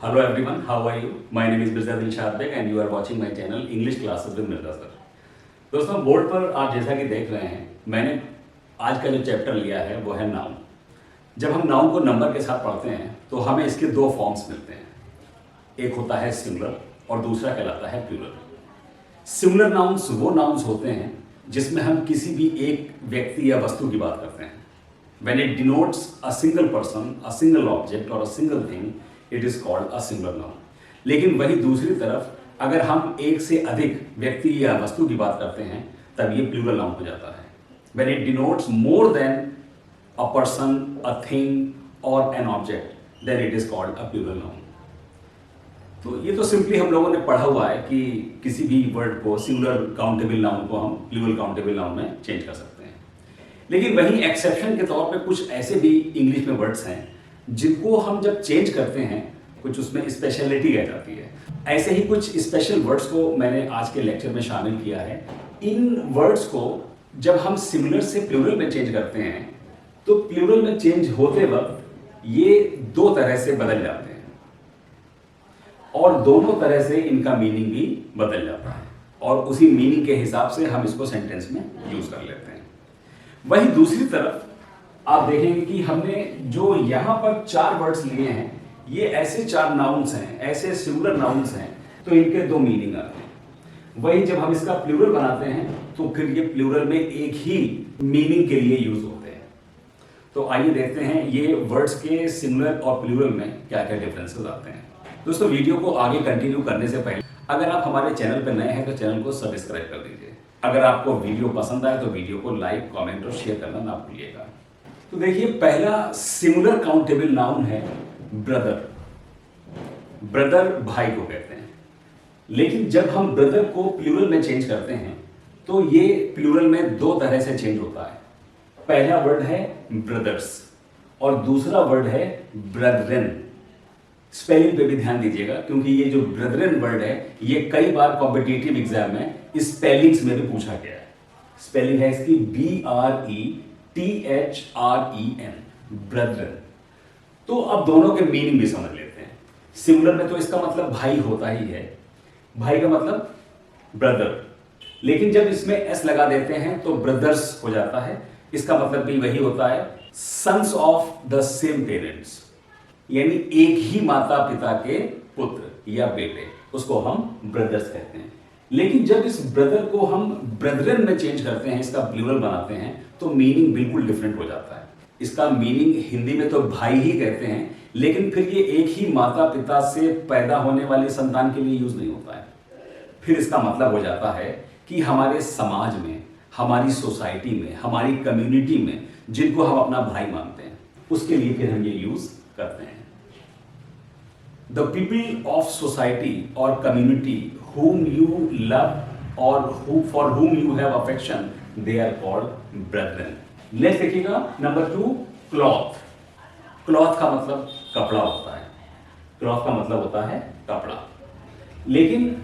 Hello everyone, how are you? My name is Mirza Dilshad Beg and you are watching my channel English Classes with Mirza Sir. दोस्तों board पर आप जैसा कि देख रहे हैं, मैंने आज का जो चैप्टर लिया है वो है नाउन। जब हम नाउन को नंबर के साथ पढ़ते हैं तो हमें इसके दो फॉर्म्स मिलते हैं, एक होता है सिंगुलर और दूसरा कहलाता है प्लूरल। सिंगुलर नाउन्स वो नाउन्स होते हैं जिसमें हम किसी भी एक व्यक्ति या वस्तु की बात करते हैं। When it denotes a single person, a single object or a single thing, it is called a singular noun. लेकिन वही दूसरी तरफ अगर हम एक से अधिक व्यक्ति या वस्तु की बात करते हैं तब ये प्लूरल नाउन हो जाता है। When it denotes more than a person, a thing or an object, then it is called a plural noun. तो ये तो सिंपली हम लोगों ने पढ़ा हुआ है कि किसी भी वर्ड को सिंगुलर काउंटेबल नाउन को हम प्लूरल काउंटेबल नाउन में चेंज कर सकते हैं। लेकिन वहीं एक्सेप्शन के तौर पे कुछ ऐसे भी इंग्लिश में वर्ड्स हैं जिनको हम जब चेंज करते हैं कुछ उसमें स्पेशलिटी रह जाती है। ऐसे ही कुछ स्पेशल वर्ड्स को मैंने आज के लेक्चर में शामिल किया है। इन वर्ड्स को जब हम सिंगुलर से प्लूरल में चेंज करते हैं तो प्लूरल में चेंज होते वक्त ये दो तरह से बदल जाते हैं और दोनों तरह से इनका मीनिंग भी बदल जाता है और उसी मीनिंग के हिसाब से हम इसको सेंटेंस में यूज कर लेते हैं। वहीं दूसरी तरफ आप देखेंगे कि हमने जो यहाँ पर चार वर्ड्स लिए हैं ये ऐसे चार नाउन्स हैं, ऐसे सिंगुलर नाउन्स हैं, तो इनके दो मीनिंग आते हैं। वहीं जब हम इसका प्लूरल बनाते हैं तो फिर ये प्लूरल में एक ही मीनिंग के लिए यूज होते हैं। तो आइए देखते हैं ये वर्ड्स के सिंगुलर और प्लूरल में क्या क्या डिफरेंसेस आते हैं। दोस्तों वीडियो को आगे कंटिन्यू करने से पहले अगर आप हमारे चैनल पर नए हैं तो चैनल को सब्सक्राइब कर दीजिए। अगर आपको वीडियो पसंद आए तो वीडियो को लाइक, कमेंट और शेयर करना ना भूलिएगा। तो देखिए पहला सिंगुलर काउंटेबल नाउन है ब्रदर। ब्रदर भाई को कहते हैं। लेकिन जब हम ब्रदर को प्लूरल में चेंज करते हैं तो ये प्लूरल में दो तरह से चेंज होता है। पहला वर्ड है ब्रदर्स और दूसरा वर्ड है ब्रदरेन। स्पेलिंग पे भी ध्यान दीजिएगा क्योंकि ये जो ब्रदरेन वर्ड है ये कई बार कॉम्पिटिटिव एग्जाम में स्पेलिंग्स में भी पूछा गया है। स्पेलिंग है इसकी BRETHREN, ब्रदरेन। तो अब दोनों के मीनिंग भी समझ लेते हैं। सिंगुलर में तो इसका मतलब भाई होता ही है, भाई का मतलब ब्रदर। लेकिन जब इसमें एस लगा देते हैं तो ब्रदर्स हो जाता है। इसका मतलब भी वही होता है, sons of the same parents, यानी एक ही माता पिता के पुत्र या बेटे, उसको हम ब्रदर्स कहते हैं। लेकिन जब इस ब्रदर को हम ब्रदरन में चेंज करते हैं, इसका प्लूरल बनाते हैं, तो मीनिंग बिल्कुल डिफरेंट हो जाता है। इसका मीनिंग हिंदी में तो भाई ही कहते हैं, लेकिन फिर ये एक ही माता पिता से पैदा होने वाली संतान के लिए यूज नहीं होता है। फिर इसका मतलब हो जाता है कि हमारे समाज में, हमारी सोसाइटी में, हमारी कम्युनिटी में जिनको हम अपना भाई मानते हैं उसके लिए फिर हम ये यूज करते हैं। The people of society or community whom you love or for whom you have affection, they are called brethren. Next देखिएगा नंबर 2, क्लॉथ। क्लॉथ का मतलब कपड़ा होता है। क्लॉथ का मतलब होता है कपड़ा। लेकिन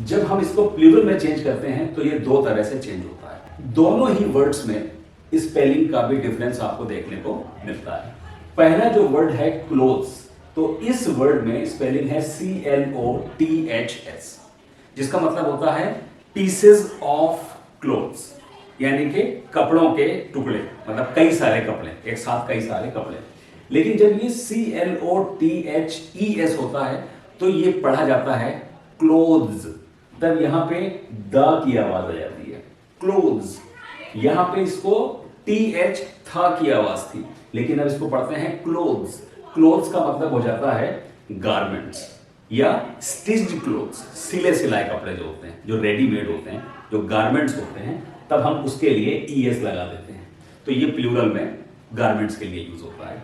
जब हम इसको प्लूरल में चेंज करते हैं तो ये दो तरह से चेंज होता है। दोनों ही वर्ड्स में स्पेलिंग का भी डिफरेंस आपको देखने को मिलता है। पहला जो वर्ड है क्लोथ्स, तो इस वर्ड में स्पेलिंग है CLOTHS, जिसका मतलब होता है पीसेस ऑफ क्लोथ्स, यानी कि कपड़ों के टुकड़े, मतलब कई सारे कपड़े, एक साथ कई सारे कपड़े। लेकिन जब ये CLOTHES होता है तो ये पढ़ा जाता है क्लोथ्स, तब यहां पे द की आवाज आ जाती है, क्लोथ्स। यहां पे इसको TH था की आवाज थी, लेकिन अब इसको पढ़ते हैं क्लोथ्स। क्लोथ्स का मतलब हो जाता है गारमेंट्स या स्टिच्ड क्लोथ्स, सिले सिलाए कपड़े जो होते हैं, जो रेडीमेड होते हैं, जो गारमेंट्स होते हैं, तब हम उसके लिए ES लगा देते हैं। तो ये प्लूरल में गारमेंट्स के लिए यूज होता है।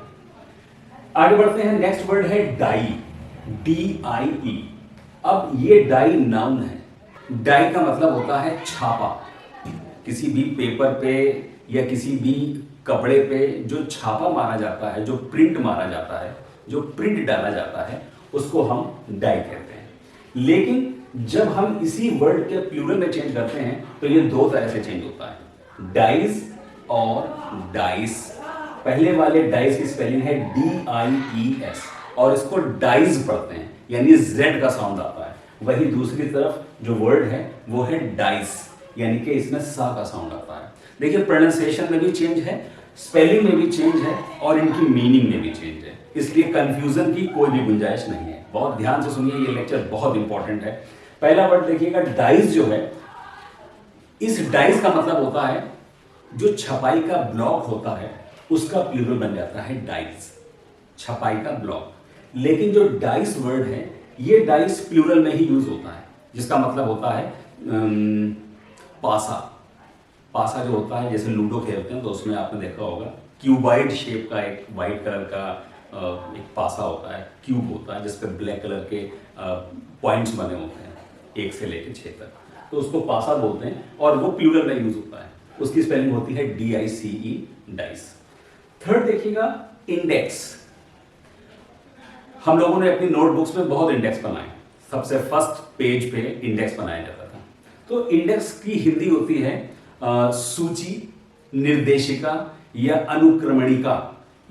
आगे बढ़ते हैं, नेक्स्ट वर्ड है डाई, DIE। अब ये डाई नाउन है। डाई का मतलब होता है छापा। किसी भी पेपर पे या किसी भी कपड़े पे जो छापा मारा जाता है, जो प्रिंट मारा जाता है, जो प्रिंट डाला जाता है, उसको हम डाई कहते हैं। लेकिन जब हम इसी वर्ड के प्लूरल में चेंज करते हैं तो ये दो तरह से चेंज होता है, डाइज और डाइस। पहले वाले डाइस की स्पेलिंग है DIES और इसको डाइज पढ़ते हैं, यानी जेड का साउंड आता है। वही दूसरी तरफ जो वर्ड है वो है डाइस, यानी कि इसमें सा का साउंड आता है। देखिए प्रोनाउंसिएशन में भी चेंज है, स्पेलिंग में भी चेंज है और इनकी मीनिंग में भी चेंज है, इसलिए कंफ्यूजन की कोई भी गुंजाइश नहीं है। बहुत ध्यान से सुनिए, ये लेक्चर बहुत इंपॉर्टेंट है। पहला वर्ड देखिएगा, डाइस जो है, इस डाइस का मतलब होता है जो छपाई का ब्लॉक होता है उसका प्लूरल बन जाता है डाइस, छपाई का ब्लॉक। लेकिन जो डाइस वर्ड है ये डाइस प्लूरल में ही यूज होता है, जिसका मतलब होता है पासा। पासा जो होता है, जैसे लूडो खेलते हैं तो उसमें आपने देखा होगा क्यूबाइड शेप का एक वाइट कलर का एक पासा होता है, क्यूब होता है, जिस पर ब्लैक कलर के पॉइंट्स बने होते हैं 1 से लेकर 6 तक, तो उसको पासा बोलते हैं और वो प्लूरल में यूज होता है। उसकी स्पेलिंग होती है DICE, डाइस। थर्ड देखिएगा, इंडेक्स। हम लोगों ने अपनी नोटबुक्स में बहुत इंडेक्स बनाए, सबसे फर्स्ट पेज पे इंडेक्स बनाया जाता था। तो इंडेक्स की हिंदी होती है सूची, निर्देशिका या अनुक्रमणिका,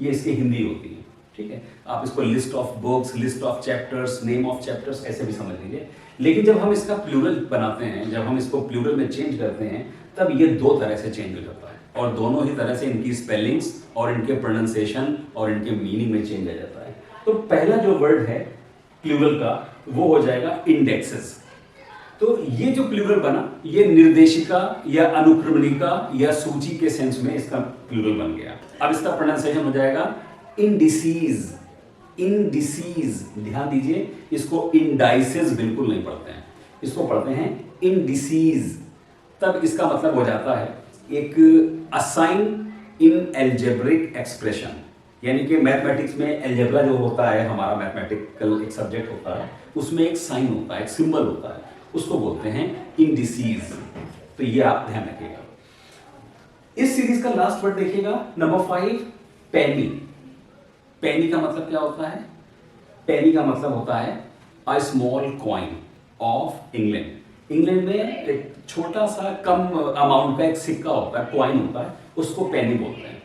ये इसकी हिंदी होती है। ठीक है, आप इसको list of books, list of chapters, name of chapters ऐसे भी समझ लीजिए। लेकिन जब हम इसका प्लूरल बनाते हैं, जब हम इसको प्लूरल में चेंज करते हैं, तब ये 2 तरह से चेंज हो जाता है और दोनों ही तरह से इनकी स्पेलिंग्स और इनके प्रोनाउंसिएशन और इनके मीनिंग में चेंज आ जाता है। तो पहला जो वर्ड है प्लूरल का वो हो जाएगा इंडेक्सेस। तो ये जो प्लूरल बना, ये निर्देशिका या अनुक्रमणिका या सूची के सेंस में इसका प्लूरल बन गया। अब इसका प्रोनाउंसिएशन हो जाएगा इंडिसीज, इंडिसीज। ध्यान दीजिए, इसको इंडाइसेस बिल्कुल नहीं पढ़ते हैं, इसको पढ़ते हैं इंडिसीज। तब इसका मतलब हो जाता है एक असाइन इन एल्जेब्रिक एक्सप्रेशन, यानी कि मैथमेटिक्स में एल्जेब्रा जो होता है, हमारा मैथमेटिकल एक सब्जेक्ट होता है, उसमें एक साइन होता है, एक सिंबल होता है, उसको बोलते हैं इंडिसीज। तो ये आप ध्यान रखिएगा। इस सीरीज का लास्ट वर्ड देखिएगा, नंबर 5, पेनी। पेनी का मतलब क्या होता है? पेनी का मतलब होता है a small coin of England. England में एक छोटा सा कम अमाउंट का एक सिक्का होता है, कॉइन होता है, उसको पेनी बोलते हैं।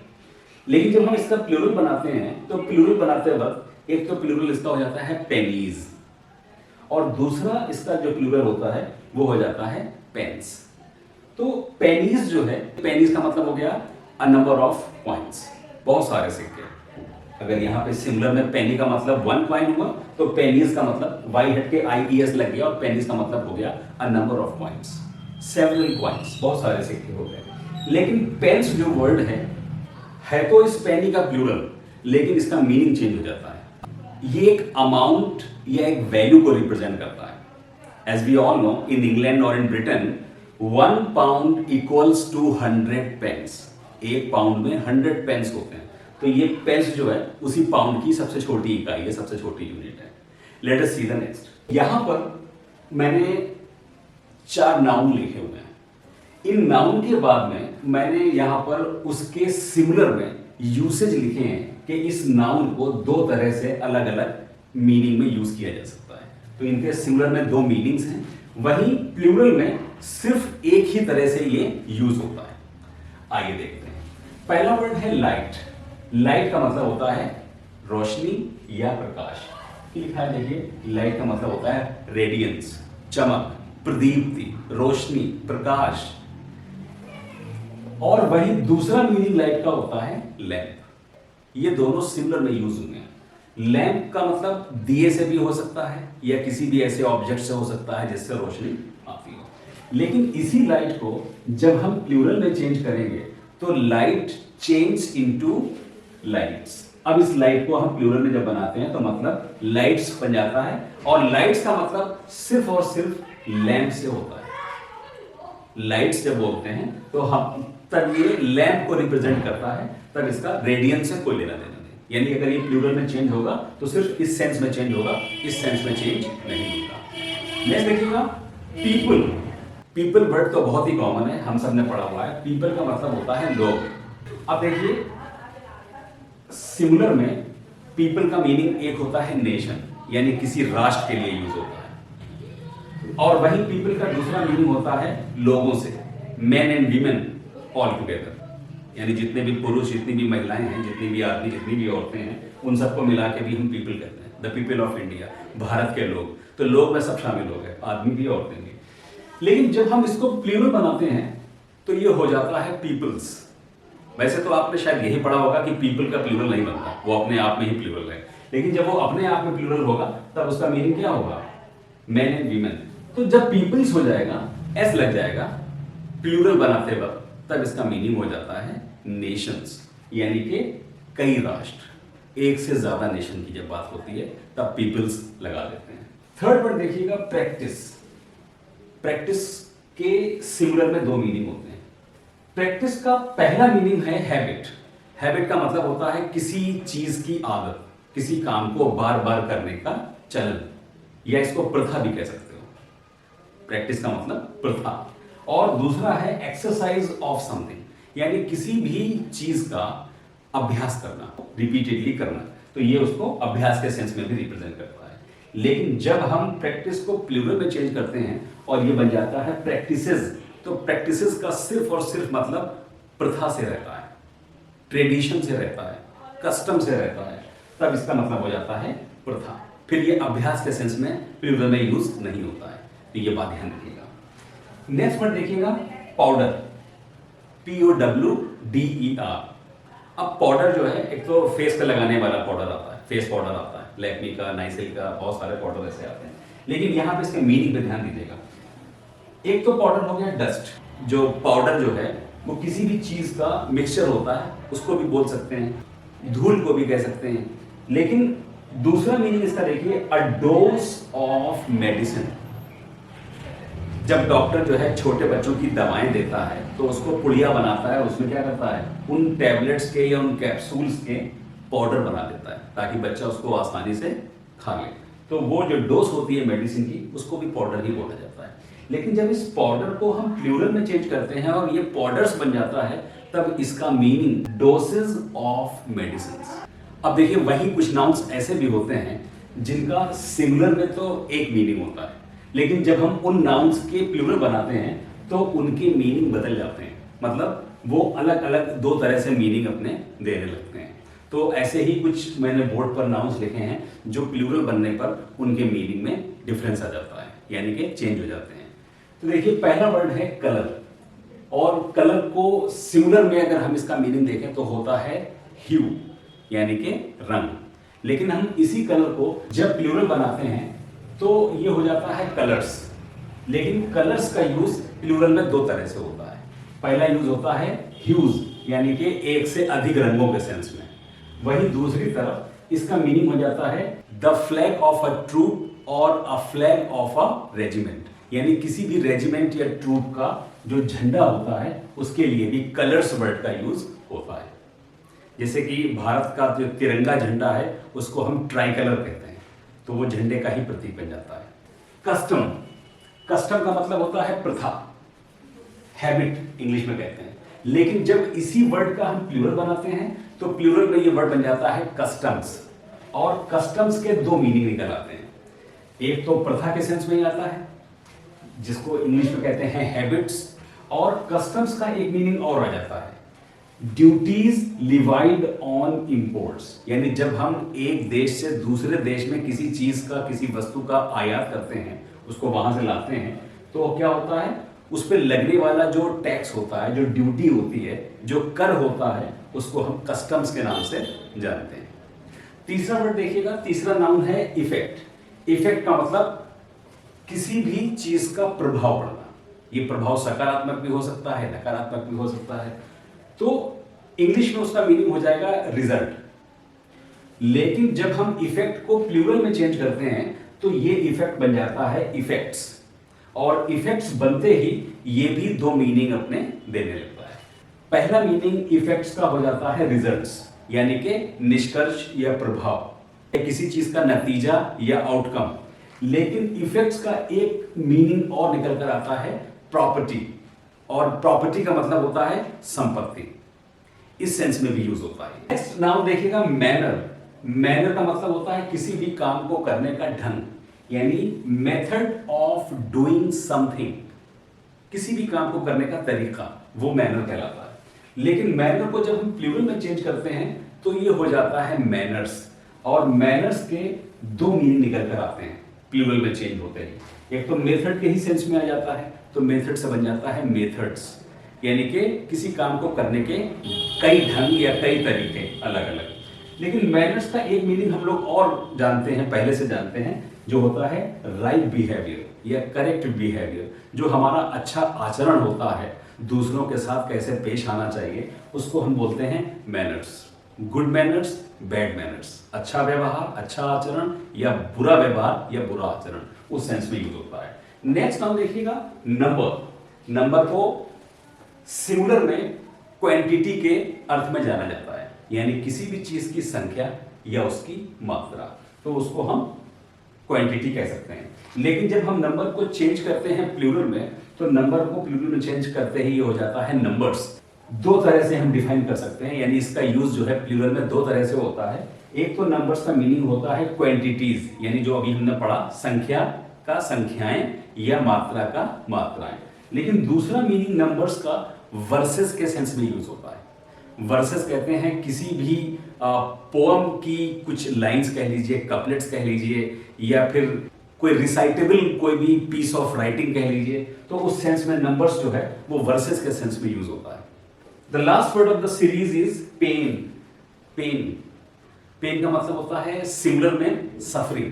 लेकिन जब हम इसका प्लूरल बनाते हैं तो प्लूरल बनाते वक्त एक तो प्लूरल इसका हो जाता है पेनीज और दूसरा इसका जो प्लूरल होता है वो हो जाता है पेन्स। तो पेनीज जो है, पेनीज का मतलब हो गया अ नंबर ऑफ कॉइन्स, बहुत सारे सिक्के। अगर यहाँ पे सिमिलर में पेनी का मतलब 1 कॉइन हुआ तो पेनीज का मतलब वाई हट के IES लग गया और पेनीज का मतलब हो गया a number of coins, several coins, बहुत सारे सिक्के हो गए। लेकिन पेन्स जो वर्ड है तो इस पेनी का प्लूरल, लेकिन इसका मीनिंग चेंज हो जाता है। ये एक अमाउंट या एक वैल्यू को रिप्रेजेंट करता है। As we all know, in England और in Britain 1 pound equals to 100 pence. 1 pound में 100 पेन्स होते हैं, तो ये पेन्स जो है उसी पाउंड की सबसे छोटी इकाई है, सबसे छोटी यूनिट है। Let us see the next. यहां पर मैंने 4 नाउन लिखे हुए हैं। इन नाउन के बाद में मैंने यहां पर उसके सिमिलर में यूसेज लिखे हैं कि इस नाउन को 2 तरह से अलग अलग मीनिंग में यूज किया जा सकता है। तो इनके सिमिलर में 2 मीनिंग्स हैं, वहीं प्लूरल में सिर्फ एक ही तरह से ये यूज होता है। आइए देखते हैं। पहला वर्ड है लाइट। लाइट का मतलब होता है रोशनी या प्रकाश। लिखा है, देखिए, लाइट का मतलब होता है रेडियंस, चमक, प्रदीप्ति, रोशनी, प्रकाश। और वही दूसरा मीनिंग लाइट का होता है लैंप। ये दोनों सिमिलर में यूज हुए हैं। लैंप का मतलब दिए से भी हो सकता है या किसी भी ऐसे ऑब्जेक्ट से हो सकता है जिससे रोशनी आती हो। लेकिन इसी लाइट को जब हम प्लूरल में चेंज करेंगे तो लाइट चेंज इनटू लाइट्स। अब इस लाइट को हम प्लूरल में जब बनाते हैं तो मतलब लाइट्स बन जाता है, और लाइट्स का मतलब सिर्फ और सिर्फ लैंप से होता है। लाइट्स जब बोलते हैं तो हम तब ये लैंप को रिप्रेजेंट करता है, तब इसका रेडियंस से कोई लेना देना नहीं। यानी अगर ये प्लूरल में चेंज होगा तो सिर्फ इस सेंस में चेंज होगा, इस सेंस में चेंज नहीं होगा। नेक्स्ट देखिएगा, पीपल। पीपल वर्ड तो बहुत ही कॉमन है, हम सब ने पढ़ा हुआ है। पीपल का मतलब होता है लोग। अब देखिए, सिमिलर में पीपल का मीनिंग एक होता है नेशन, यानी किसी राष्ट्र के लिए यूज होता है, और वहीं पीपल का दूसरा मीनिंग होता है लोगों से, man and women all together, यानी जितने भी पुरुष, जितनी भी महिलाएं हैं, जितनी भी आदमी, जितनी भी औरतें हैं, उन सबको मिला के भी हम पीपल कहते हैं। The people of India, Bharat के लोग, तो लोग में सब शामिल हो गए, आदमी भी औरतें भी। लेकिन जब हम इसको प्लूरल बनाते हैं तो ये हो जाता है पीपल्स। वैसे तो आपने शायद यही पढ़ा होगा कि पीपल का प्लूरल नहीं बनता, वो अपने आप में ही प्लूरल है। लेकिन जब वो अपने आप में प्लूरल होगा तब उसका मीनिंग क्या होगा? Man and women. तो जब पीपल्स हो जाएगा, एस लग जाएगा प्लूरल बनाते वक्त, तब इसका मीनिंग हो जाता है नेशंस, यानी कि कई राष्ट्र, एक से ज्यादा नेशन की जब बात होती है तब पीपल्स लगा देते हैं। थर्ड वर्ड देखिएगा प्रैक्टिस। प्रैक्टिस के सिंगुलर में दो मीनिंग होते हैं। प्रैक्टिस का पहला मीनिंग है हैबिट। हैबिट का मतलब होता है किसी चीज की आदत, किसी काम को बार बार करने का चलन, या इसको प्रथा भी कह सकते हो। प्रैक्टिस का मतलब प्रथा। और दूसरा है एक्सरसाइज ऑफ समथिंग, यानी किसी भी चीज का अभ्यास करना, रिपीटेडली करना, तो ये उसको अभ्यास के सेंस में भी रिप्रेजेंट करता है। लेकिन जब हम प्रैक्टिस को प्लूरल में चेंज करते हैं और ये बन जाता है प्रैक्टिसेस, तो प्रैक्टिसेस का सिर्फ और सिर्फ मतलब प्रथा से रहता है, ट्रेडिशन से रहता है, कस्टम से रहता है, तब इसका मतलब हो जाता है प्रथा। फिर ये अभ्यास के सेंस में प्लूरल में यूज नहीं होता है, तो ये बात ध्यान रखिएगा। नेक्स्ट वर्ड देखिएगा पाउडर, POWDER। अब पाउडर जो है, एक तो फेस पे लगाने वाला पाउडर आता है, फेस पाउडर आता है, लैक्मी का, नाइसिल का, बहुत सारे पाउडर ऐसे आते हैं। लेकिन यहाँ पे इसके मीनिंग पे ध्यान दीजिएगा। एक तो पाउडर हो गया डस्ट, जो पाउडर जो है वो किसी भी चीज का मिक्सचर होता है, उसको भी बोल सकते हैं, धूल को भी कह सकते हैं। लेकिन दूसरा मीनिंग इसका देखिए, अ डोज ऑफ मेडिसिन। जब डॉक्टर जो है छोटे बच्चों की दवाएं देता है तो उसको पुड़िया बनाता है, उसमें क्या करता है, उन टैबलेट्स के या उन कैप्सूल्स के पाउडर बना देता है ताकि बच्चा उसको आसानी से खा ले। तो वो जो डोज होती है मेडिसिन की, उसको भी पाउडर ही बोला जाता है। लेकिन जब इस पाउडर को हम प्लूरल में चेंज करते हैं और ये पाउडर्स बन जाता है, तब इसका मीनिंग डोसेज ऑफ मेडिसिन। अब देखिए, वही कुछ नाउन्स ऐसे भी होते हैं जिनका सिंगुलर में तो एक मीनिंग होता है, लेकिन जब हम उन नाउन्स के प्लूरल बनाते हैं तो उनके मीनिंग बदल जाते हैं, मतलब वो अलग अलग दो तरह से मीनिंग अपने देने लगते हैं। तो ऐसे ही कुछ मैंने बोर्ड पर नाउन्स लिखे हैं जो प्लूरल बनने पर उनके मीनिंग में डिफरेंस आ जाता है, यानी कि चेंज हो जाते हैं। तो देखिए, पहला वर्ड है कलर, और कलर को सिंगुलर में अगर हम इसका मीनिंग देखें तो होता है ह्यू, यानी कि रंग। लेकिन हम इसी कलर को जब प्लूरल बनाते हैं तो ये हो जाता है कलर्स। लेकिन कलर्स का यूज प्लूरल में दो तरह से होता है। पहला यूज होता है ह्यूज, यानी कि एक से अधिक रंगों के सेंस में। वही दूसरी तरफ इसका मीनिंग हो जाता है the flag of a troop और a flag of a regiment, यानी किसी भी रेजिमेंट या ट्रूप का जो झंडा होता है उसके लिए भी कलर्स वर्ड का यूज होता है। जैसे कि भारत का जो तिरंगा झंडा है उसको हम ट्राई कलर कहते हैं, तो वो झंडे का ही प्रतीक बन जाता है। कस्टम, कस्टम का मतलब होता है प्रथा, हैबिट इंग्लिश में कहते हैं। लेकिन जब इसी वर्ड का हम प्लूरल बनाते हैं तो प्लूरल में ये वर्ड बन जाता है कस्टम्स, और कस्टम्स के दो मीनिंग निकल आते हैं। एक तो प्रथा के सेंस में ही आता है, जिसको इंग्लिश में कहते हैं हैबिट्स, और कस्टम्स का एक मीनिंग और आ जाता है ड्यूटीज लिवाइड ऑन इंपोर्ट्स, यानी जब हम एक देश से दूसरे देश में किसी चीज का, किसी वस्तु का आयात करते हैं, उसको वहां से लाते हैं, तो क्या होता है, उस पर लगने वाला जो टैक्स होता है, जो ड्यूटी होती है, जो कर होता है, उसको हम कस्टम्स के नाम से जानते हैं। तीसरा वर्ड देखिएगा, तीसरा नाउन है इफेक्ट। इफेक्ट का मतलब किसी भी चीज का प्रभाव पड़ना। ये प्रभाव सकारात्मक भी हो सकता है, नकारात्मक भी हो सकता है। तो इंग्लिश में उसका मीनिंग हो जाएगा रिजल्ट। लेकिन जब हम इफेक्ट को प्लूरल में चेंज करते हैं तो ये इफेक्ट बन जाता है इफेक्ट्स, और इफेक्ट्स बनते ही ये भी दो मीनिंग अपने देने लगता है। पहला मीनिंग इफेक्ट्स का हो जाता है रिजल्ट्स, यानी कि निष्कर्ष या प्रभाव, किसी चीज का नतीजा या आउटकम। लेकिन इफेक्ट्स का एक मीनिंग और निकल कर आता है प्रॉपर्टी, और प्रॉपर्टी का मतलब होता है संपत्ति। इस सेंस में भी यूज होता है। नेक्स्ट नाउन देखिएगा मैनर। मैनर का मतलब होता है किसी भी काम को करने का ढंग, यानी मेथड ऑफ डूइंग समथिंग, किसी भी काम को करने का तरीका, वो मैनर कहलाता है। लेकिन मैनर को जब हम प्लूरल में चेंज करते हैं तो ये हो जाता है मैनर्स, और मैनर्स के दो मीनिंग निकल कर आते हैं प्लूरल में चेंज होते ही। एक तो मेथड के ही सेंस में आ जाता है, तो मेथड से बन जाता है मेथड्स, यानी कि किसी काम को करने के कई ढंग या कई तरीके अलग अलग। लेकिन मैनर्स का एक मीनिंग हम लोग और जानते हैं, पहले से जानते हैं, जो होता है राइट बिहेवियर या करेक्ट बिहेवियर। जो हमारा अच्छा आचरण होता है, दूसरों के साथ कैसे पेश आना चाहिए, उसको हम बोलते हैं manners. Good manners, bad manners, अच्छा व्यवहार, अच्छा आचरण, या बुरा व्यवहार या बुरा आचरण, उस सेंस में यूज होता है। नेक्स्ट हम देखिएगा नंबर। नंबर को सिंगुलर में क्वांटिटी के अर्थ में जाना जाता है, यानी किसी भी चीज की संख्या या उसकी मात्रा, तो उसको हम क्वांटिटी कह सकते हैं। लेकिन जब हम नंबर को चेंज करते हैं प्लूरल में, तो नंबर को प्लूरल में चेंज करते ही हो जाता है नंबर्स। दो तरह से हम डिफाइन कर सकते हैं, यानी इसका यूज जो है प्लूरल में दो तरह से होता है। एक तो नंबर्स का मीनिंग होता है क्वांटिटीज, यानी जो अभी हमने पढ़ा, संख्या का संख्याएं या मात्रा का मात्राएं। लेकिन दूसरा मीनिंग नंबर्स का वर्सेस के सेंस में यूज होता है। वर्सेस कहते हैं किसी भी पोएम की कुछ लाइंस कह लीजिए, कपलेट्स कह लीजिए, या फिर कोई रिसाइटेबल कोई भी पीस ऑफ राइटिंग कह लीजिए, तो उस सेंस में नंबर्स जो है वो वर्सेस के सेंस में यूज होता है। The last word of the series is pen. Pen, pen का मतलब होता है सिंगुलर में सफरिंग।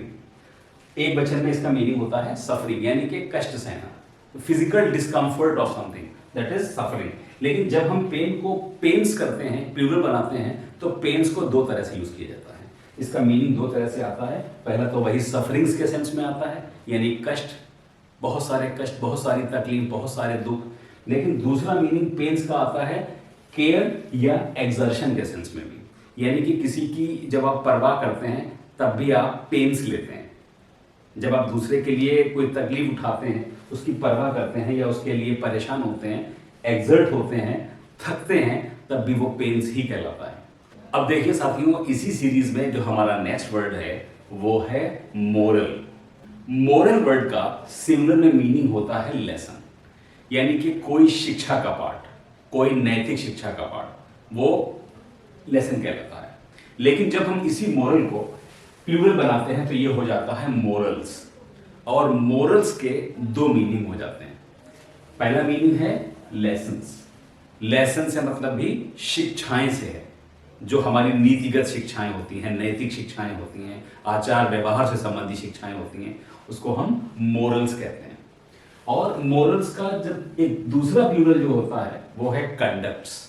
एक वचन में इसका मीनिंग होता है सफरिंग, यानी कि कष्ट सहना, physical discomfort of something, that is suffering. लेकिन जब हम पेन को पेन्स करते हैं, प्लूरल बनाते हैं, तो पेन्स को दो तरह से यूज किया जाता है। इसका मीनिंग दो तरह से आता है। पहला तो वही सफरिंग्स के सेंस में आता है, यानी कष्ट, बहुत सारे कष्ट, बहुत सारी तकलीफ, बहुत सारे दुख। लेकिन दूसरा मीनिंग पेन्स का आता है केयर या एक्सर्शन के सेंस में भी, यानी कि किसी की जब आप परवाह करते हैं तब भी आप पेन्स लेते हैं। जब आप दूसरे के लिए कोई तकलीफ उठाते हैं, उसकी परवाह करते हैं या उसके लिए परेशान होते हैं, एक्सर्ट होते हैं, थकते हैं, तब भी वो पेन्स ही कहलाता है। अब देखिए साथियों, इसी सीरीज में जो हमारा नेक्स्ट वर्ड है वो है मोरल। मोरल वर्ड का सिंगुलर में मीनिंग होता है लेसन, यानी कि कोई शिक्षा का पाठ, कोई नैतिक शिक्षा का पाठ, वो लेसन कहलाता है। लेकिन जब हम इसी मोरल को प्लूरल बनाते हैं तो ये हो जाता है मोरल्स। और मोरल्स के दो मीनिंग हो जाते हैं। पहला मीनिंग है लेसन्स। लेसन से मतलब भी शिक्षाएं से है, जो हमारी नीतिगत शिक्षाएं होती हैं, नैतिक शिक्षाएं होती हैं, आचार व्यवहार से संबंधित शिक्षाएं होती हैं, उसको हम मोरल्स कहते हैं। और मोरल्स का जब एक दूसरा प्लूरल जो होता है वो है कंडक्ट्स।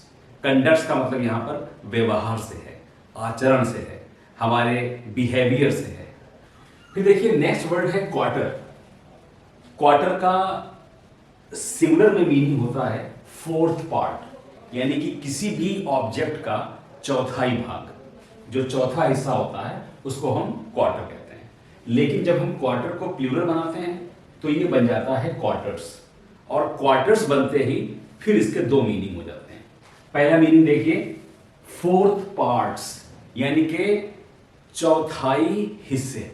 कंडक्ट्स का मतलब यहाँ पर व्यवहार से है, आचरण से है, हमारे बिहेवियर से है। फिर देखिए नेक्स्ट वर्ड है क्वार्टर। क्वार्टर का सिंगुलर में मीनिंग होता है फोर्थ पार्ट, यानी कि किसी भी ऑब्जेक्ट का चौथाई भाग, जो चौथा हिस्सा होता है उसको हम क्वार्टर कहते हैं। लेकिन जब हम क्वार्टर को प्लूरल बनाते हैं तो ये बन जाता है क्वार्टर्स। और क्वार्टर्स बनते ही फिर इसके दो मीनिंग हो जाते हैं। पहला मीनिंग देखिए फोर्थ पार्ट्स, यानी कि चौथाई हिस्से।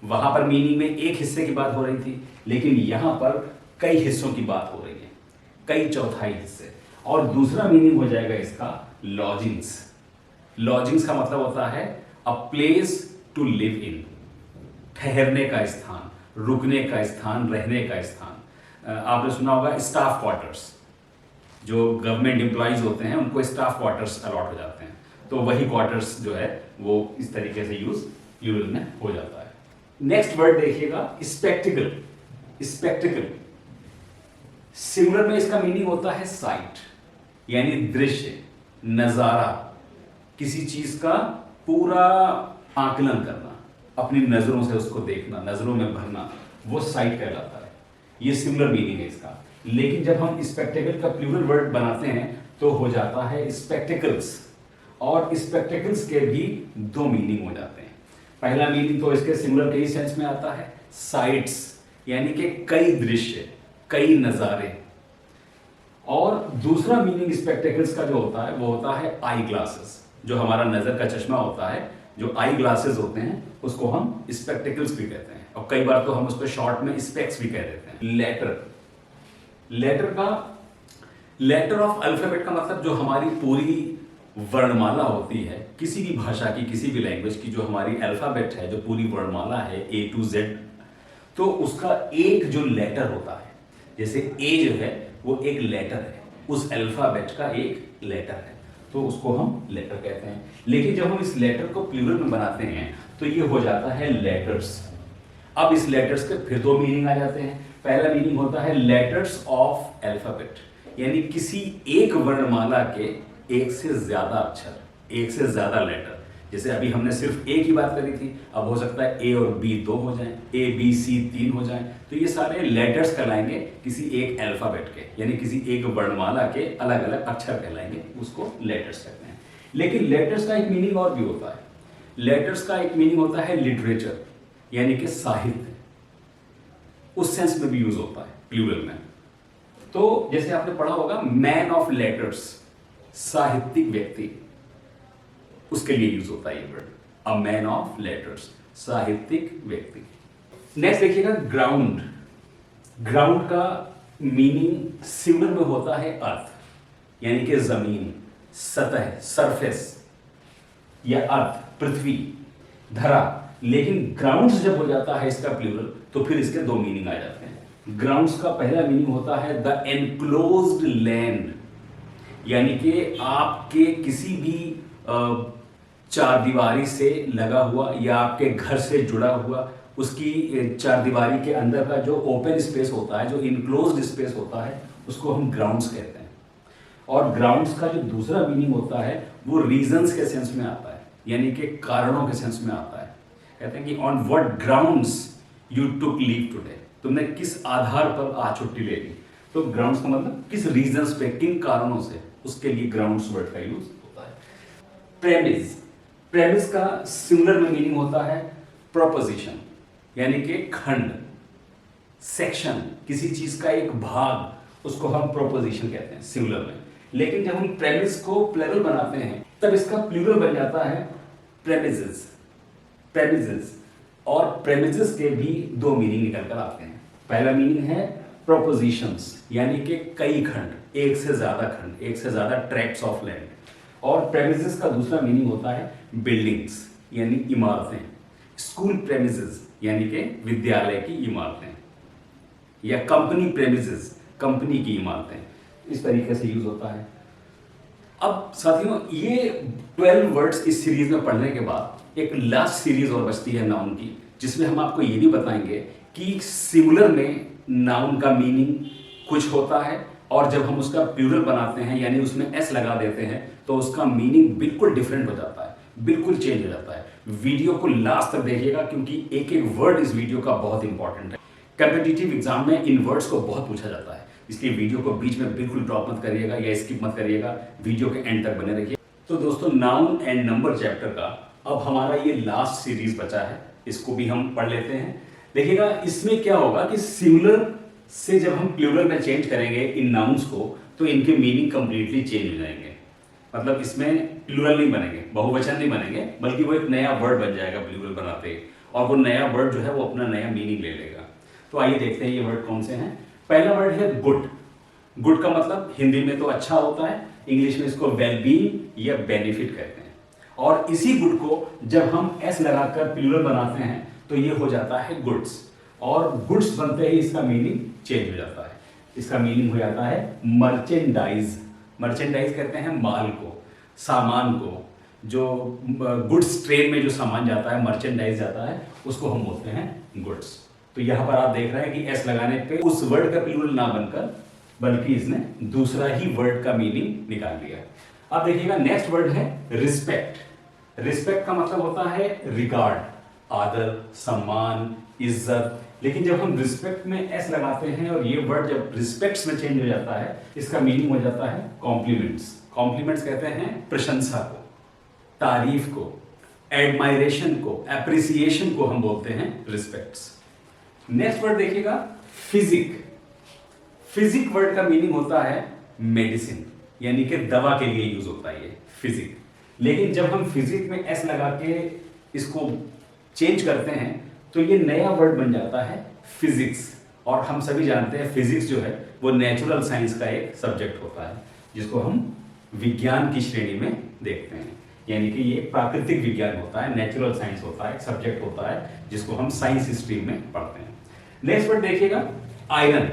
वहां पर मीनिंग में एक हिस्से की बात हो रही थी, लेकिन यहां पर कई हिस्सों की बात हो रही है, कई चौथाई हिस्से। और दूसरा मीनिंग हो जाएगा इसका लॉजिंग्स। लॉजिंग्स का मतलब होता है a place to live in, ठहरने का स्थान, रुकने का स्थान, रहने का स्थान। आपने सुना होगा स्टाफ क्वार्टर्स, जो गवर्नमेंट एम्प्लॉइज होते हैं उनको स्टाफ क्वार्टर्स अलॉट हो जाते हैं, तो वही क्वार्टर्स जो है वो इस तरीके से यूज प्लूरल में हो जाता है। नेक्स्ट वर्ड देखिएगा स्पेक्टिकल। स्पेक्टिकल सिंगुलर में इसका मीनिंग होता है साइट, यानी दृश्य, नजारा, किसी चीज का पूरा आकलन करना, अपनी नजरों से उसको देखना, नजरों में भरना, वो साइट कहलाता है। ये सिंगुलर मीनिंग है इसका। लेकिन जब हम स्पेक्टिकल का प्लूरल वर्ड बनाते हैं तो हो जाता है स्पेक्टिकल्स। और स्पेक्टिकल्स के भी दो मीनिंग हो जाते हैं। पहला मीनिंग तो इसके सिंगुलर के ही सेंस में आता है साइट्स, यानी कि कई दृश्य, कई नजारे। और दूसरा मीनिंग स्पेक्टिकल्स का जो होता है वो होता है आई ग्लासेस, जो हमारा नजर का चश्मा होता है, जो आई ग्लासेस होते हैं उसको हम स्पेक्टिकल्स भी कहते हैं। और कई बार तो हम उसको शॉर्ट में स्पेक्स भी कह देते हैं। लेटर ऑफ अल्फाबेट का मतलब जो हमारी पूरी वर्णमाला होती है किसी भी भाषा की, किसी भी लैंग्वेज की, जो हमारी अल्फ़ाबेट है, जो पूरी वर्णमाला है A to Z, तो उसका एक जो लेटर होता है, जैसे A जो है वो एक लेटर है, उस अल्फ़ाबेट का एक लेटर है, तो उसको हम लेटर कहते हैं। लेकिन जब हम इस लेटर को प्लूरल में बनाते हैं तो ये हो जाता है लेटर्स। अब इस लेटर्स के फिर दो मीनिंग आ जाते हैं। पहला मीनिंग होता है लेटर्स ऑफ अल्फ़ाबेट, यानी किसी एक वर्णमाला के एक से ज्यादा अक्षर, एक से ज्यादा लेटर। जैसे अभी हमने सिर्फ ए की बात करी थी, अब हो सकता है ए और बी 2 हो जाएं, ए बी सी 3 हो जाएं, तो ये सारे लेटर्स कहलाएंगे किसी एक अल्फ़ाबेट के, यानी किसी एक वर्णमाला के अलग अलग अक्षर कहलाएंगे, उसको लेटर्स कहते हैं। लेकिन लेटर्स का एक मीनिंग और भी होता है। लेटर्स का एक मीनिंग होता है लिटरेचर, यानी कि साहित्य, उस सेंस में भी यूज होता है प्लूरल में। तो जैसे आपने पढ़ा होगा मैन ऑफ लेटर्स, साहित्यिक व्यक्ति, उसके लिए यूज होता है ये word, a man of letters, साहित्यिक व्यक्ति। नेक्स्ट देखिएगा ग्राउंड। ग्राउंड का मीनिंग सिंगुलर में होता है अर्थ, यानी कि जमीन, सतह, सरफेस, या अर्थ, पृथ्वी, धरा। लेकिन ग्राउंड्स जब हो जाता है इसका प्लूरल तो फिर इसके दो मीनिंग आ जाते हैं। ग्राउंड्स का पहला मीनिंग होता है द एनक्लोज्ड लैंड, यानी कि आपके किसी भी चार दीवारी से लगा हुआ या आपके घर से जुड़ा हुआ, उसकी चार दीवारी के अंदर का जो ओपन स्पेस होता है, जो इनक्लोज्ड स्पेस होता है, उसको हम ग्राउंड्स कहते हैं। और ग्राउंड्स का जो दूसरा मीनिंग होता है वो रीजंस के सेंस में आता है, यानी कि कारणों के सेंस में आता है। कहते हैं कि on what grounds you took leave today, तुमने किस आधार पर आज छुट्टी ले ली। तो ग्राउंड्स का मतलब किस रीजंस पे, किन कारणों से, उसके लिए ग्राउंड्स वर्ड का यूज होता है। प्रेमिस, प्रेमिस का सिंगुलर में मीनिंग होता है प्रोपोजिशन, यानी कि खंड, सेक्शन, किसी चीज का एक भाग, उसको हम प्रोपोजिशन कहते हैं सिंगुलर में। लेकिन जब हम प्रेमिस को प्लूरल बनाते हैं तब इसका प्लूरल बन जाता है प्रेमिसेस, प्रेमिसेस। और प्रेमिसेस के भी दो मीनिंग निकल कर आते हैं। पहला मीनिंग है प्रोपोजिशंस, यानी कि कई खंड, एक से ज्यादा खंड, एक से ज्यादा ट्रैक्ट्स ऑफ लैंड। और प्रेमिसेस का दूसरा मीनिंग होता है बिल्डिंग्स, यानी इमारतें, स्कूल प्रेमिसेस, यानी कि विद्यालय की इमारतें, या कंपनी प्रेमिसेस, कंपनी की इमारतें, इस तरीके से यूज होता है। अब साथियों, ये 12 वर्ड्स इस सीरीज में पढ़ने के बाद एक लास्ट सीरीज और बचती है नाउन की, जिसमें हम आपको ये भी बताएंगे कि सिंगुलर में नाउन का मीनिंग कुछ होता है, और जब हम उसका प्लूरल बनाते हैं, यानी उसमें एस लगा देते हैं, तो उसका मीनिंग बिल्कुल डिफरेंट हो जाता है, बिल्कुल चेंज हो जाता है। वीडियो को लास्ट तक देखिएगा, क्योंकि एक एक वर्ड इस वीडियो का बहुत इंपॉर्टेंट है। कॉम्पिटिटिव एग्जाम में इन वर्ड्स को बहुत पूछा जाता है, इसलिए वीडियो को बीच में बिल्कुल ड्रॉप मत करिएगा या स्किप मत करिएगा, वीडियो के एंड तक बने रहिए। तो दोस्तों, नाउन एंड नंबर चैप्टर का अब हमारा ये लास्ट सीरीज बचा है, इसको भी हम पढ़ लेते हैं। देखिएगा इसमें क्या होगा कि सिंगुलर से जब हम प्लूरल में चेंज करेंगे इन नाउन्स को, तो इनके मीनिंग कंप्लीटली चेंज हो जाएंगे। मतलब इसमें प्लूरल नहीं बनेंगे, बहुवचन नहीं बनेंगे, बल्कि वो एक नया वर्ड बन जाएगा प्लूरल बनाते ही, और वो नया वर्ड जो है वो अपना नया मीनिंग ले लेगा। तो आइए देखते हैं ये वर्ड कौन से हैं। पहला वर्ड है गुड। गुड का मतलब हिंदी में तो अच्छा होता है, इंग्लिश में इसको वेलबींग या बेनिफिट कहते हैं। और इसी गुड को जब हम एस लगाकर प्लूरल बनाते हैं तो ये हो जाता है गुड्स, और गुड्स बनते ही इसका मीनिंग चेंज हो जाता है। इसका मीनिंग हो जाता है मर्चेंडाइज। मर्चेंडाइज कहते हैं माल को, सामान को, जो गुड्स ट्रेन में जो सामान जाता है, मर्चेंडाइज जाता है, उसको हम बोलते हैं गुड्स। तो यहां पर आप देख रहे हैं कि एस लगाने पे उस वर्ड का प्लूरल ना बनकर, बल्कि इसने दूसरा ही वर्ड का मीनिंग निकाल दिया। अब देखिएगा नेक्स्ट वर्ड है रिस्पेक्ट। रिस्पेक्ट का मतलब होता है रिगार्ड, आदर, सम्मान, इज्जत। लेकिन जब हम रिस्पेक्ट में एस लगाते हैं और ये वर्ड जब रिस्पेक्ट्स में चेंज हो जाता है, इसका मीनिंग हो जाता है कॉम्प्लीमेंट्स। कॉम्प्लीमेंट्स कहते हैं प्रशंसा को, तारीफ को, एडमायरेशन को, एप्रिसिएशन को हम बोलते हैं रिस्पेक्ट्स। नेक्स्ट वर्ड देखिएगा फिजिक। फिजिक वर्ड का मीनिंग होता है मेडिसिन, यानी कि दवा के लिए यूज होता है ये फिजिक। लेकिन जब हम फिजिक में एस लगा के इसको चेंज करते हैं तो ये नया वर्ड बन जाता है फिजिक्स। और हम सभी जानते हैं फिजिक्स जो है वो नेचुरल साइंस का एक सब्जेक्ट होता है, जिसको हम विज्ञान की श्रेणी में देखते हैं। यानी कि ये प्राकृतिक विज्ञान होता है, नेचुरल साइंस होता है, एक सब्जेक्ट होता है जिसको हम साइंस स्ट्रीम में पढ़ते हैं। नेक्स्ट वर्ड देखिएगा, आयरन।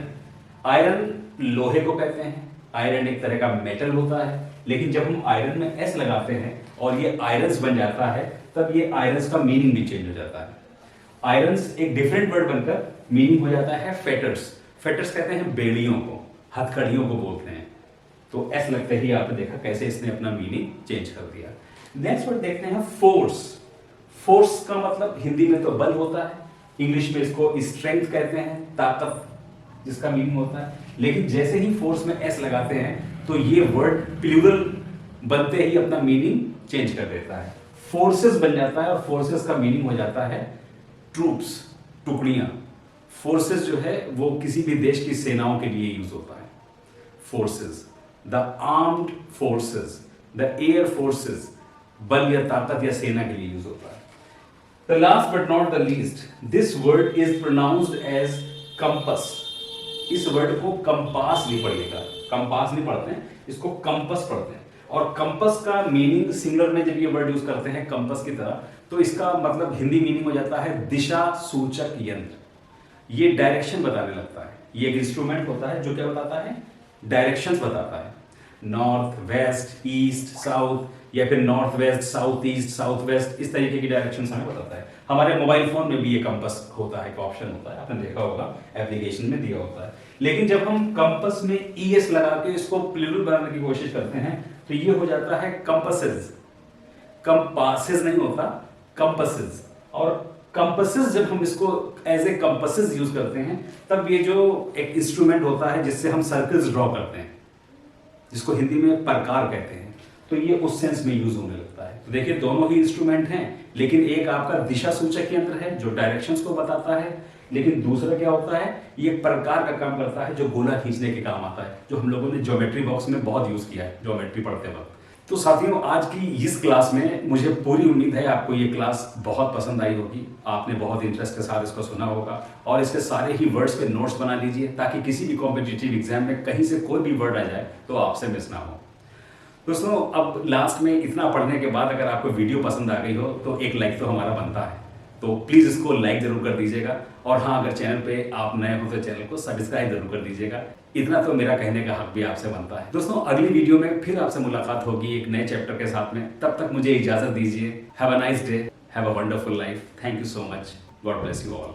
आयरन लोहे को कहते हैं। आयरन एक तरह का मेटल होता है, लेकिन जब हम आयरन में एस लगाते हैं और ये आयरन्स बन जाता है, तब ये आयरन्स का मीनिंग भी चेंज हो जाता है। आयरन्स एक डिफरेंट वर्ड बनकर मीनिंग हो जाता है फेटर्स। फेटर्स कहते हैं बेड़ियों को, हथकड़ियों को बोलते हैं। तो एस लगते ही आपने देखा कैसे इसने अपना मीनिंग चेंज कर दिया। नेक्स्ट वर्ड देखते हैं फोर्स। फोर्स का मतलब हिंदी में तो बल होता है, इंग्लिश में इसको स्ट्रेंथ कहते हैं, ताकत जिसका मीनिंग होता है। लेकिन जैसे ही फोर्स में एस लगाते हैं तो ये वर्ड प्लूरल बनते ही अपना मीनिंग चेंज कर देता है, फोर्सेस बन जाता है और फोर्सेस का मीनिंग हो जाता है ट्रूप्स, टुकड़ियां। फोर्सेस जो है वो किसी भी देश की सेनाओं के लिए यूज होता है। Forces, the armed forces, the air forces, बल या ताकत या सेना के लिए यूज होता है। The last but not the least, this word is pronounced as compass. इस वर्ड को कंपास नहीं पढ़िएगा, कंपास नहीं पढ़ते हैं, इसको कंपस पढ़ते हैं। और कंपस का मीनिंग सिंगुलर में जब ये वर्ड यूज करते हैं कंपस की तरह, तो इसका मतलब हिंदी मीनिंग हो जाता है दिशा सूचक यंत्र। ये डायरेक्शन बताने लगता है। ये एक इंस्ट्रूमेंट होता है जो क्या बताता है, डायरेक्शंस बताता है। नॉर्थ, वेस्ट, ईस्ट, साउथ, या फिर north west, south east, south west, इस तरीके की डायरेक्शंस हमें बताता है। हमारे मोबाइल फोन में भी ये कंपस होता है, एक ऑप्शन होता है, आपने देखा होगा, एप्लीकेशन में दिया होता है। लेकिन जब हम कंपस में ईएस लगा के इसको प्लूरल बनाने की कोशिश करते हैं तो ये हो जाता है कंपसेस। कंपासेस नहीं होता, कंपसेस। और कंपसेस जब हम इसको एज ए कंपसेस यूज करते हैं, तब ये जो एक इंस्ट्रूमेंट होता है जिससे हम सर्कल्स ड्रॉ करते हैं, जिसको हिंदी में प्रकार कहते हैं, तो ये उस सेंस में यूज होने लगता है। तो देखिए दोनों ही इंस्ट्रूमेंट हैं, लेकिन एक आपका दिशा सूचक यंत्र है जो डायरेक्शंस को बताता है, लेकिन दूसरा क्या होता है, ये प्रकार का काम करता है जो गोला खींचने के काम आता है, जो हम लोगों ने ज्योमेट्री बॉक्स में बहुत यूज किया है ज्योमेट्री पढ़ते वक्त। तो साथियों, आज की इस क्लास में मुझे पूरी उम्मीद है आपको ये क्लास बहुत पसंद आई होगी, आपने बहुत इंटरेस्ट के साथ इसको सुना होगा और इसके सारे ही वर्ड्स पे नोट्स बना लीजिए, ताकि किसी भी कॉम्पिटिटिव एग्जाम में कहीं से कोई भी वर्ड आ जाए तो आपसे मिस ना हो। दोस्तों, अब लास्ट में इतना पढ़ने के बाद अगर आपको वीडियो पसंद आ गई हो तो एक लाइक तो हमारा बनता है, तो प्लीज़ इसको लाइक जरूर कर दीजिएगा। और हाँ, अगर चैनल पे आप नए हो तो चैनल को सब्सक्राइब जरूर कर दीजिएगा। इतना तो मेरा कहने का हक भी आपसे बनता है। दोस्तों, अगली वीडियो में फिर आपसे मुलाकात होगी एक नए चैप्टर के साथ में। तब तक मुझे इजाज़त दीजिए। Have a nice day, have a wonderful life. Thank you so much. God bless you all.